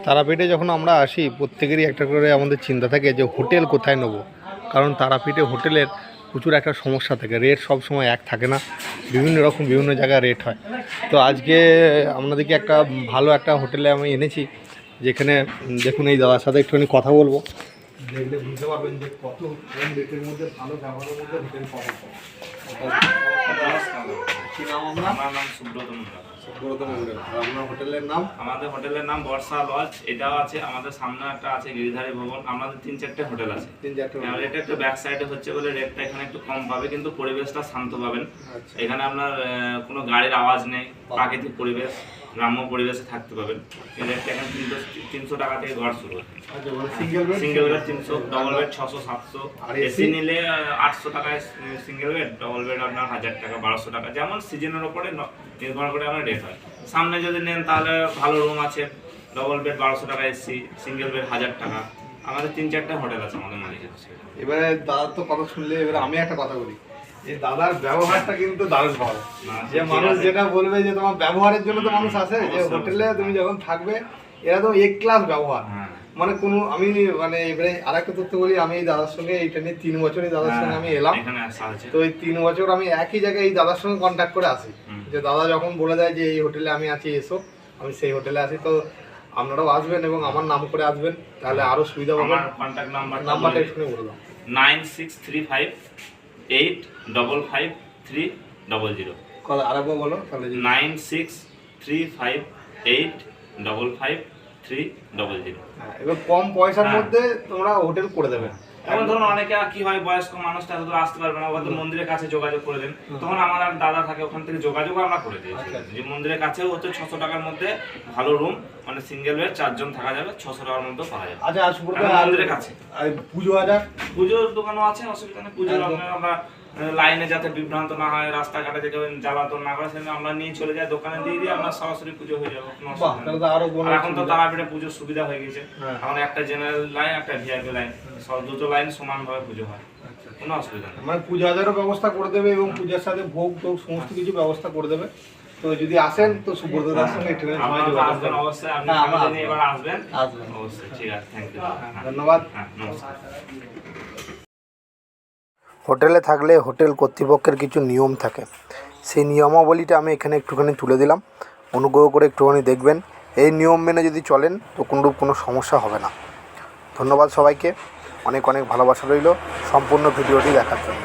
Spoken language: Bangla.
তারাপীঠে যখন আমরা আসি প্রত্যেকেরই একটা করে আমাদের চিন্তা থাকে যে হোটেল কোথায় নেব, কারণ তারাপীঠে হোটেলের প্রচুর একটা সমস্যা থাকে, রেট সব সময় এক থাকে না, বিভিন্ন রকম বিভিন্ন জায়গায় রেট হয়। তো আজকে আপনাদেরকে একটা ভালো একটা হোটেলে আমি এনেছি, যেখানে দেখুন এই দাদার সাথে একটুখানি কথা বলবো, দেখলে বুঝতে পারবেন যে কত কম রেটের মধ্যে ভালো ব্যবহারের মধ্যে হোটেল পাওয়া যায়। কি নাম আপনার? আমার নাম সুব্রত মন্ডল। সুব্রত মন্ডল। আর আপনার হোটেলের নাম? আমাদের হোটেলের নাম বর্ষা লজ। এটাও আছে, আমাদের সামনে একটা আছে গিরিধারী ভবন। আমাদের 3-4টে হোটেল আছে। 3-4টে। আর এটা একটু ব্যাক সাইডে হচ্ছে বলে রেটটা এখানে একটু কম পাবে, কিন্তু পরিবেশটা শান্ত পাবেন। এখানে আপনার কোনো গাড়ির আওয়াজ নেই, প্রাকৃতিক পরিবেশ, গ্রাম্য পরিবেশে থাকতে পাবেন। এই রেটটা এখানে 300 টাকা থেকে ঘর শুরু হয়। Single bed 300, double bed 600-700, AC নিলে 800 টাকায় সিঙ্গেল বেড, ডবল বেড আপনার 1000 টাকা 1200 টাকা, যেমন সিজনের উপরে নির্ভর করে আমার রেট হয়। সামনে যদি নেন তাহলে ভালো রুম আছে, ডবল বেড 1200 টাকা এসি, সিঙ্গেল বেড 1000 টাকা। আমাদের 3-4টে হোটেল আছে আমাদের মালিকের। এবারে দাদার তো কথা শুনলে এবারে আমি একটা কথা বলি, এই দাদার ব্যবহারটা কিন্তু দারুণ ভালো। যে মানুষ যেটা বলবে যে তোমার ব্যবহারের জন্য তো মানুষ আসে, যে হোটেলে তুমি যখন থাকবে এরা তো এক ক্লাস ব্যবহার, মানে কোনো আমি মানে এবারে আরেকটা তথ্য বলি, আমি এই দাদার সঙ্গে এইটা নিয়ে 3 বছর এই দাদার সঙ্গে আমি এলাম। তো এই 3 বছর আমি একই জায়গায় এই দাদার সঙ্গে কন্ট্যাক্ট করে আসি, যে দাদা যখন বলে দেয় যে এই হোটেলে আমি আছি এসো, আমি সেই হোটেলে আসি। তো আপনারাও আসবেন এবং আমার নাম করে আসবেন, তাহলে আরো সুবিধা পাবেন। আমার কন্ট্যাক্ট নাম্বারটা একটু বলে দাও। 9635855300। আরেকবার বলো তাহলে। 9635855300। এবার কম পয়সার মধ্যে তোমরা হোটেল করে দেবে। এখন ধরুন অনেকে কি হয়, বয়স্ক মানুষটা তো আসতে পারবে না, ওদের মন্দিরের কাছে যোগাযোগ করে দেন, তখন আমার আর দাদা থাকে, ওখান থেকে যোগাযোগ আমরা করে দিই। যে মন্দিরের কাছেও হচ্ছে 600 টাকার মধ্যে ভালো রুম, মানে সিঙ্গেল বেড 4 জন থাকা যাবে, 600 টাকার মধ্যে পাওয়া যাবে। আচ্ছা, মন্দিরের কাছে পুজো হাজার পুজোর দোকানও আছে, অসুবিধা নেই। পুজোর আমরা লাইনে যাতে বিভ্রান্ত না হয়, রাস্তাঘাটে যে কেউ জ্বালাতন না করে, সেটা আমরা নিয়ে চলে যাই, দোকানে দিয়ে দিই, আমরা সরাসরি পুজো হয়ে যাবে। এখন তো তারাপীঠে পুজোর সুবিধা হয়ে গেছে, এখন একটা জেনারেল লাইন, একটা ভিআইপি লাইন, সব দুটো লাইন সমানভাবে পুজো হয়, কোনো অসুবিধা নেই। মানে পুজো হাজারও ব্যবস্থা করে দেবে এবং পূজার সাথে ভোগ টোগ সমস্ত কিছু ব্যবস্থা করে দেবে। তো যদি আসেন তো সুব্রত দার সঙ্গে একটু আসবেন, অবশ্যই আপনি এবার আসবেন অবশ্যই। ঠিক আছে, থ্যাংক ইউ, ধন্যবাদ। নমস্কার। হোটেলে থাকলে হোটেল কর্তৃপক্ষের কিছু নিয়ম থাকে, সেই নিয়মাবলীটা আমি এখানে একটুখানি তুলে দিলাম, অনুগ্রহ করে একটুখানি দেখবেন। এই নিয়ম মেনে যদি চলেন তো কোনো সমস্যা হবে না। ধন্যবাদ সবাইকে, অনেক অনেক ভালোবাসা রইল সম্পূর্ণ ভিডিওটি দেখার জন্য।